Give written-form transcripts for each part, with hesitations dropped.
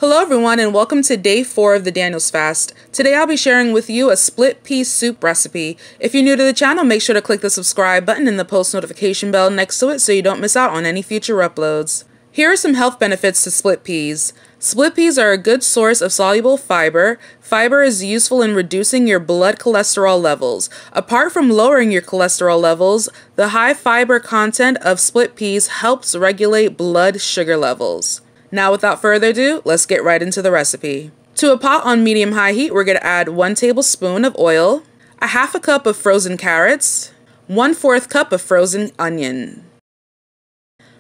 Hello everyone and welcome to day 4 of the Daniel's Fast. Today I'll be sharing with you a split pea soup recipe. If you're new to the channel, make sure to click the subscribe button and the post notification bell next to it so you don't miss out on any future uploads. Here are some health benefits to split peas. Split peas are a good source of soluble fiber. Fiber is useful in reducing your blood cholesterol levels. Apart from lowering your cholesterol levels, the high fiber content of split peas helps regulate blood sugar levels. Now without further ado, let's get right into the recipe. To a pot on medium-high heat, we're going to add 1 tablespoon of oil, a half a cup of frozen carrots, 1/4 cup of frozen onion.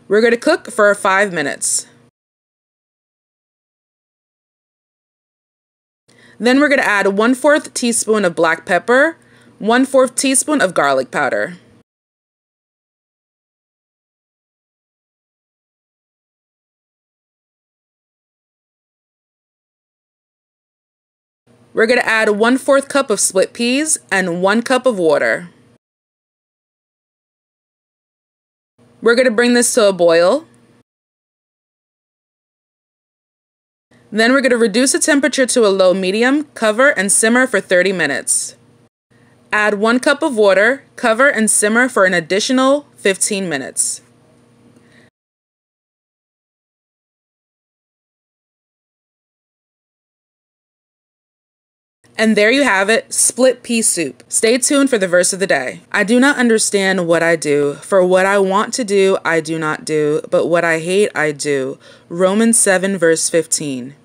We're going to cook for 5 minutes. Then we're going to add 1/4 teaspoon of black pepper, 1/4 teaspoon of garlic powder. We're going to add 1/4 cup of split peas and 1 cup of water. We're going to bring this to a boil. Then we're going to reduce the temperature to a low-medium, cover and simmer for 30 minutes. Add 1 cup of water, cover and simmer for an additional 15 minutes. And there you have it, split pea soup. Stay tuned for the verse of the day. I do not understand what I do, for what I want to do, I do not do, but what I hate, I do. Romans 7 verse 15.